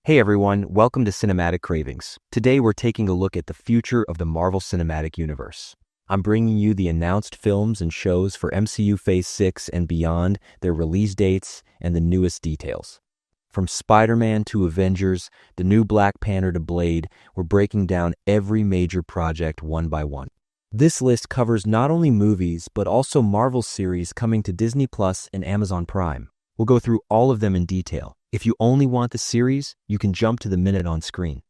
Hey everyone, welcome to Cinematic Cravings. Today we're taking a look at the future of the Marvel Cinematic Universe. I'm bringing you the announced films and shows for MCU Phase 6 and beyond, their release dates, and the newest details. From Spider-Man to Avengers, the new Black Panther to Blade, we're breaking down every major project one by one. This list covers not only movies, but also Marvel series coming to Disney Plus and Amazon Prime. We'll go through all of them in detail. If you only want the series, you can jump to the minute on screen.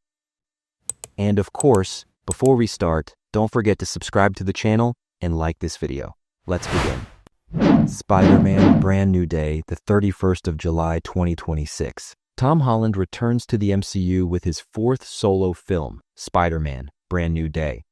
And of course, before we start, don't forget to subscribe to the channel and like this video. Let's begin. Spider-Man Brand New Day, the 31st of July 2026. Tom Holland returns to the MCU with his fourth solo film, Spider-Man Brand New Day.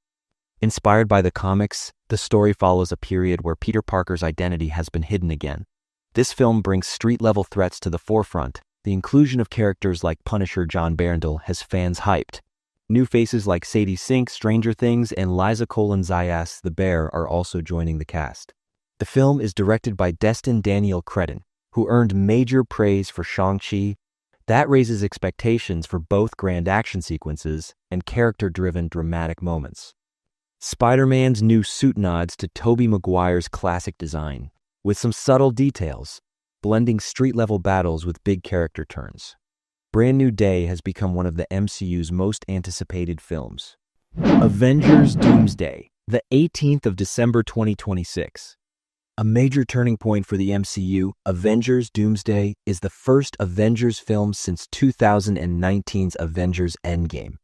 Inspired by the comics, the story follows a period where Peter Parker's identity has been hidden again. This film brings street-level threats to the forefront. The inclusion of characters like Punisher John Daredevil has fans hyped. New faces like Sadie Sink, Stranger Things, and Liza Zayas the Bear are also joining the cast. The film is directed by Destin Daniel Cretton, who earned major praise for Shang-Chi. That raises expectations for both grand action sequences and character-driven dramatic moments. Spider-Man's new suit nods to Tobey Maguire's classic design, with some subtle details, blending street-level battles with big character turns. Brand New Day has become one of the MCU's most anticipated films. Avengers Doomsday, the 18th of December 2026. A major turning point for the MCU, Avengers Doomsday is the first Avengers film since 2019's Avengers Endgame.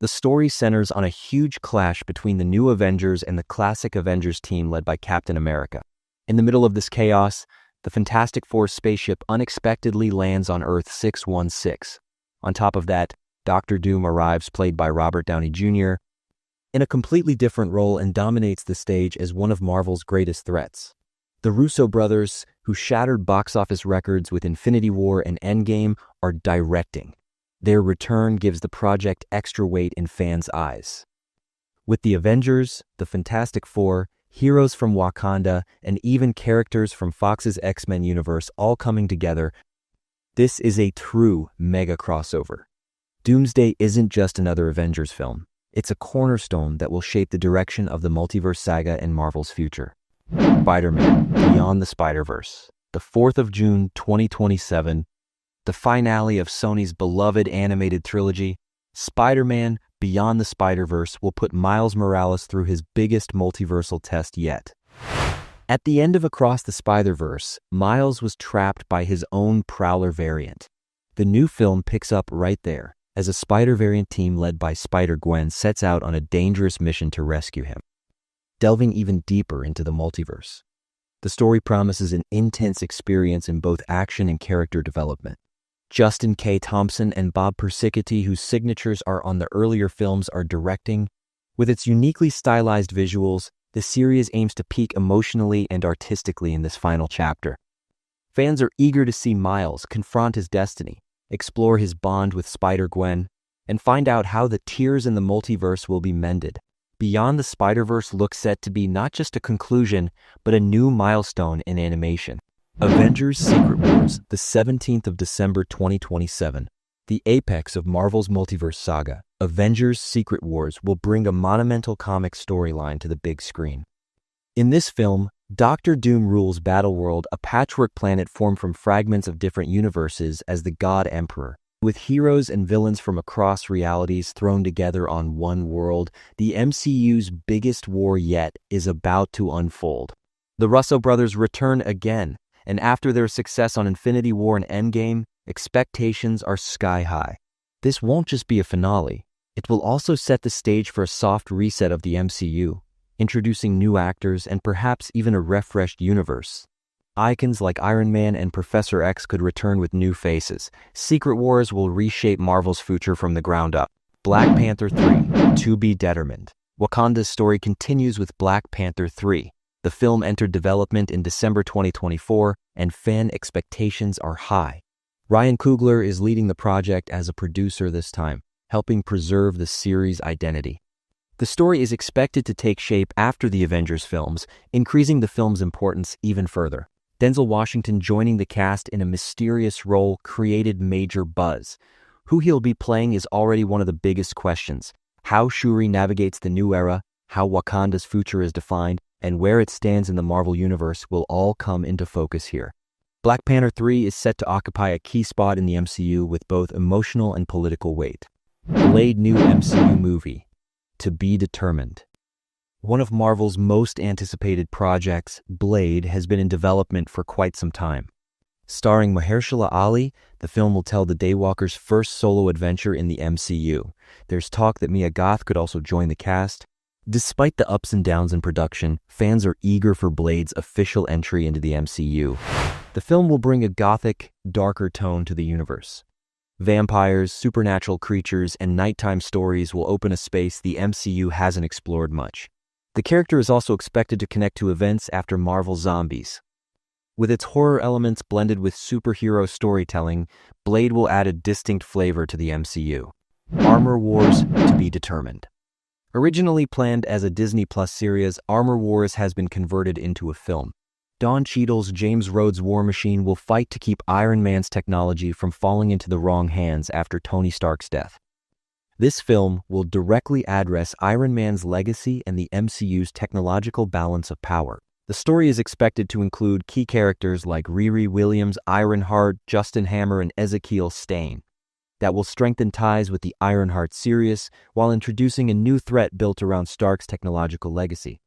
The story centers on a huge clash between the new Avengers and the classic Avengers team led by Captain America. In the middle of this chaos, the Fantastic Four spaceship unexpectedly lands on Earth 616. On top of that, Dr. Doom arrives, played by Robert Downey Jr., in a completely different role and dominates the stage as one of Marvel's greatest threats. The Russo brothers, who shattered box office records with Infinity War and Endgame, are directing. Their return gives the project extra weight in fans' eyes. With the Avengers, the Fantastic Four, heroes from Wakanda, and even characters from Fox's X-Men universe all coming together, this is a true mega crossover. Doomsday isn't just another Avengers film. It's a cornerstone that will shape the direction of the Multiverse saga and Marvel's future. Spider-Man Beyond the Spider-Verse, the 4th of June 2027, the finale of Sony's beloved animated trilogy. Spider-Man Beyond the Spider-Verse will put Miles Morales through his biggest multiversal test yet. At the end of Across the Spider-Verse, Miles was trapped by his own Prowler variant. The new film picks up right there, as a Spider variant team led by Spider-Gwen sets out on a dangerous mission to rescue him. Delving even deeper into the multiverse, the story promises an intense experience in both action and character development. Justin K. Thompson and Bob Persichetti, whose signatures are on the earlier films, are directing. With its uniquely stylized visuals, the series aims to peak emotionally and artistically in this final chapter. Fans are eager to see Miles confront his destiny, explore his bond with Spider-Gwen, and find out how the tears in the multiverse will be mended. Beyond the Spider-Verse looks set to be not just a conclusion, but a new milestone in animation. Avengers Secret Wars, the 17th of December 2027. The apex of Marvel's multiverse saga, Avengers Secret Wars will bring a monumental comic storyline to the big screen. In this film, Dr. Doom rules Battleworld, a patchwork planet formed from fragments of different universes, as the God Emperor. With heroes and villains from across realities thrown together on one world, the MCU's biggest war yet is about to unfold. The Russo brothers return again, and after their success on Infinity War and Endgame, expectations are sky high. This won't just be a finale. It will also set the stage for a soft reset of the MCU, introducing new actors and perhaps even a refreshed universe. Icons like Iron Man and Professor X could return with new faces. Secret Wars will reshape Marvel's future from the ground up. Black Panther 3, to be determined. Wakanda's story continues with Black Panther 3. The film entered development in December 2024, and fan expectations are high. Ryan Coogler is leading the project as a producer this time, helping preserve the series' identity. The story is expected to take shape after the Avengers films, increasing the film's importance even further. Denzel Washington joining the cast in a mysterious role created major buzz. Who he'll be playing is already one of the biggest questions. How Shuri navigates the new era, how Wakanda's future is defined, and where it stands in the Marvel Universe will all come into focus here. Black Panther 3 is set to occupy a key spot in the MCU with both emotional and political weight. Blade new MCU movie. To be determined. One of Marvel's most anticipated projects, Blade, has been in development for quite some time. Starring Mahershala Ali, the film will tell the Daywalker's first solo adventure in the MCU. There's talk that Mia Goth could also join the cast. Despite the ups and downs in production, fans are eager for Blade's official entry into the MCU. The film will bring a gothic, darker tone to the universe. Vampires, supernatural creatures, and nighttime stories will open a space the MCU hasn't explored much. The character is also expected to connect to events after Marvel Zombies. With its horror elements blended with superhero storytelling, Blade will add a distinct flavor to the MCU. Armor Wars to be determined. Originally planned as a Disney Plus series, Armor Wars has been converted into a film. Don Cheadle's James Rhodes' War Machine will fight to keep Iron Man's technology from falling into the wrong hands after Tony Stark's death. This film will directly address Iron Man's legacy and the MCU's technological balance of power. The story is expected to include key characters like Riri Williams, Ironheart, Justin Hammer, and Ezekiel Stane that will strengthen ties with the Ironheart series while introducing a new threat built around Stark's technological legacy.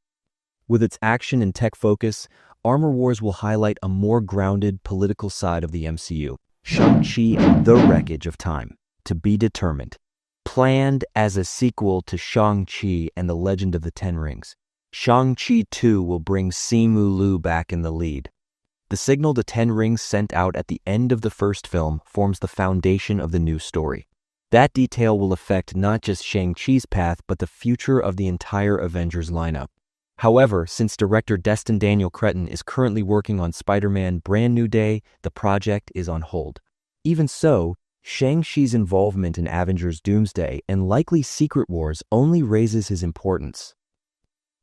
With its action and tech focus, Armor Wars will highlight a more grounded political side of the MCU. Shang-Chi and the Wreckage of Time. To be determined. Planned as a sequel to Shang-Chi and the Legend of the Ten Rings, Shang-Chi 2 will bring Simu Liu back in the lead. The signal to Ten Rings sent out at the end of the first film forms the foundation of the new story. That detail will affect not just Shang-Chi's path, but the future of the entire Avengers lineup. However, since director Destin Daniel Cretton is currently working on Spider-Man Brand New Day, the project is on hold. Even so, Shang-Chi's involvement in Avengers Doomsday and likely Secret Wars only raises his importance.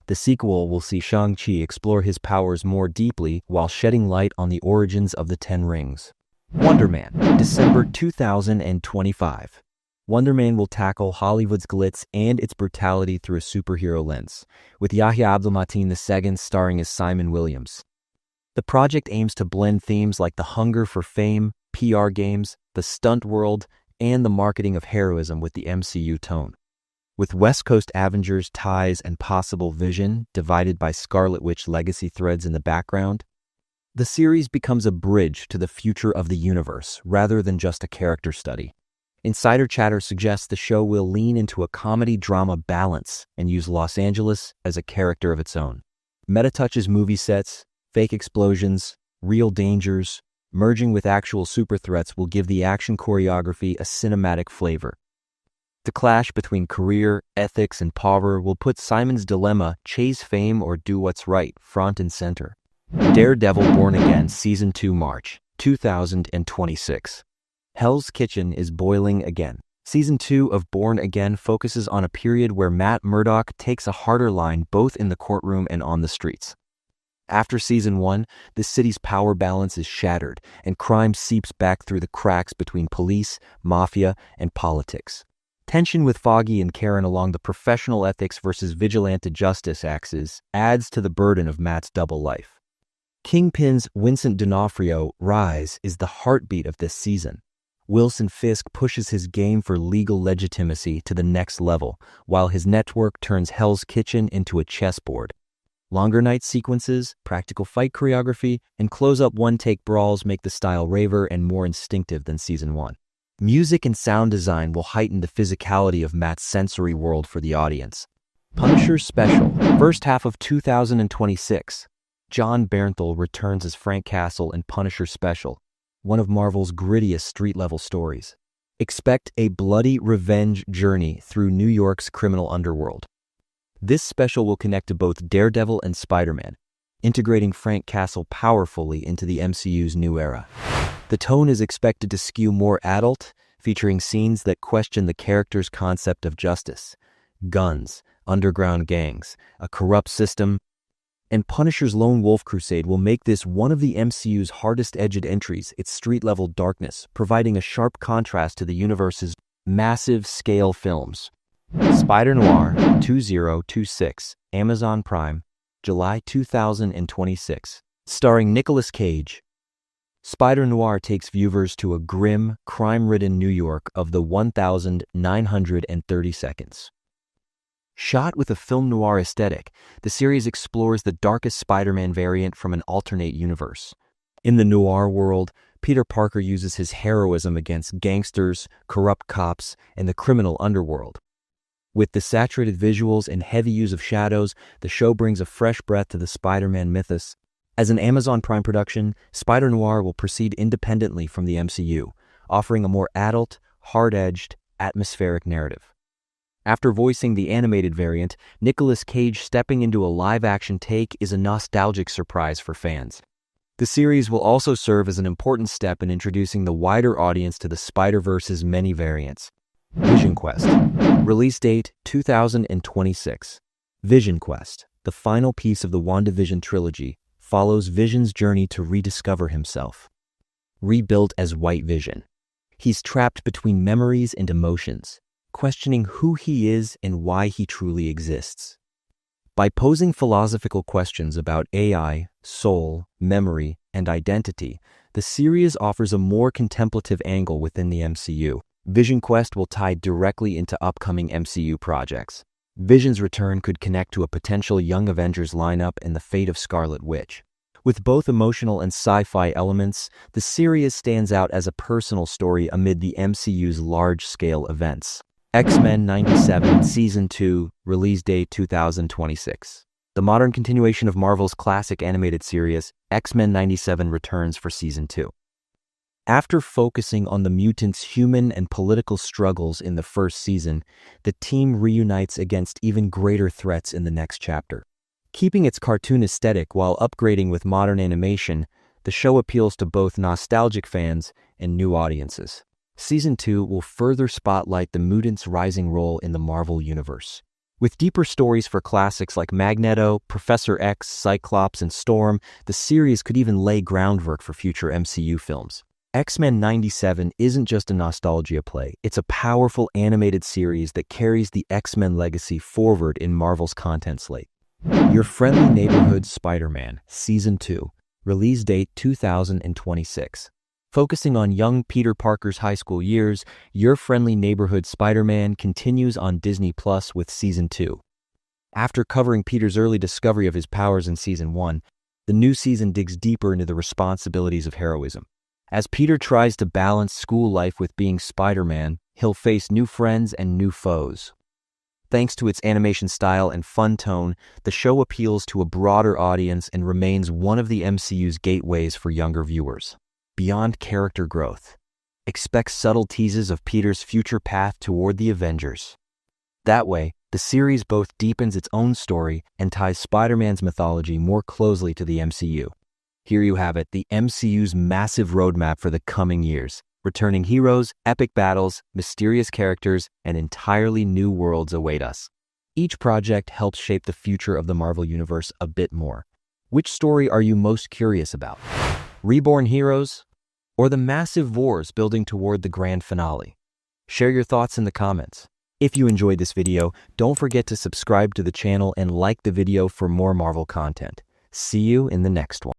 The sequel will see Shang-Chi explore his powers more deeply while shedding light on the origins of the Ten Rings. Wonder Man, December 2025. Wonder Man will tackle Hollywood's glitz and its brutality through a superhero lens, with Yahya Abdul-Mateen II starring as Simon Williams. The project aims to blend themes like the hunger for fame, PR games, the stunt world, and the marketing of heroism with the MCU tone. With West Coast Avengers ties and possible vision divided by Scarlet Witch legacy threads in the background, the series becomes a bridge to the future of the universe rather than just a character study. Insider chatter suggests the show will lean into a comedy-drama balance and use Los Angeles as a character of its own. Meta touches movie sets, fake explosions, real dangers, merging with actual super threats will give the action choreography a cinematic flavor. The clash between career, ethics, and power will put Simon's dilemma, chase fame or do what's right, front and center. Daredevil Born Again Season 2 March 2026. Hell's Kitchen is boiling again. Season 2 of Born Again focuses on a period where Matt Murdock takes a harder line both in the courtroom and on the streets. After Season 1, the city's power balance is shattered, and crime seeps back through the cracks between police, mafia, and politics. Tension with Foggy and Karen along the professional ethics versus vigilante justice axis adds to the burden of Matt's double life. Kingpin's Vincent D'Onofrio rise is the heartbeat of this season. Wilson Fisk pushes his game for legal legitimacy to the next level, while his network turns Hell's Kitchen into a chessboard. Longer night sequences, practical fight choreography, and close-up one-take brawls make the style raver and more instinctive than Season 1. Music and sound design will heighten the physicality of Matt's sensory world for the audience. Punisher Special, first half of 2026. John Bernthal returns as Frank Castle in Punisher Special, one of Marvel's grittiest street-level stories. Expect a bloody revenge journey through New York's criminal underworld. This special will connect to both Daredevil and Spider-Man, integrating Frank Castle powerfully into the MCU's new era. The tone is expected to skew more adult, featuring scenes that question the character's concept of justice, guns, underground gangs, a corrupt system, And Punisher's Lone Wolf Crusade will make this one of the MCU's hardest-edged entries, its street-level darkness, providing a sharp contrast to the universe's massive-scale films. Spider-Noir 2026, Amazon Prime, July 2026. Starring Nicolas Cage. Spider-Noir takes viewers to a grim, crime-ridden New York of the 1930 seconds. Shot with a film noir aesthetic, the series explores the darkest Spider-Man variant from an alternate universe. In the noir world, Peter Parker uses his heroism against gangsters, corrupt cops, and the criminal underworld. With the saturated visuals and heavy use of shadows, the show brings a fresh breath to the Spider-Man mythos. As an Amazon Prime production, Spider-Noir will proceed independently from the MCU, offering a more adult, hard-edged, atmospheric narrative. After voicing the animated variant, Nicolas Cage stepping into a live-action take is a nostalgic surprise for fans. The series will also serve as an important step in introducing the wider audience to the Spider-Verse's many variants. Vision Quest. Release date 2026. Vision Quest, the final piece of the WandaVision trilogy, follows Vision's journey to rediscover himself. Rebuilt as White Vision, he's trapped between memories and emotions, questioning who he is and why he truly exists. By posing philosophical questions about AI, soul, memory, and identity, the series offers a more contemplative angle within the MCU. Vision Quest will tie directly into upcoming MCU projects. Vision's return could connect to a potential Young Avengers lineup and the fate of Scarlet Witch. With both emotional and sci-fi elements, the series stands out as a personal story amid the MCU's large-scale events. X-Men 97 Season 2, release date 2026. The modern continuation of Marvel's classic animated series, X-Men 97 returns for Season 2. After focusing on the mutants' human and political struggles in the first season, the team reunites against even greater threats in the next chapter. Keeping its cartoon aesthetic while upgrading with modern animation, the show appeals to both nostalgic fans and new audiences. Season 2 will further spotlight the mutants' rising role in the Marvel Universe. With deeper stories for classics like Magneto, Professor X, Cyclops, and Storm, the series could even lay groundwork for future MCU films. X-Men 97 isn't just a nostalgia play, it's a powerful animated series that carries the X-Men legacy forward in Marvel's content slate. Your Friendly Neighborhood Spider-Man, Season 2, release date 2026. Focusing on young Peter Parker's high school years, Your Friendly Neighborhood Spider-Man continues on Disney Plus with Season 2. After covering Peter's early discovery of his powers in Season 1, the new season digs deeper into the responsibilities of heroism. As Peter tries to balance school life with being Spider-Man, he'll face new friends and new foes. Thanks to its animation style and fun tone, the show appeals to a broader audience and remains one of the MCU's gateways for younger viewers. Beyond character growth, expect subtle teases of Peter's future path toward the Avengers. That way, the series both deepens its own story and ties Spider-Man's mythology more closely to the MCU. Here you have it, the MCU's massive roadmap for the coming years. Returning heroes, epic battles, mysterious characters, and entirely new worlds await us. Each project helps shape the future of the Marvel Universe a bit more. Which story are you most curious about? Reborn heroes, or the massive wars building toward the grand finale? Share your thoughts in the comments. If you enjoyed this video, don't forget to subscribe to the channel and like the video for more Marvel content. See you in the next one.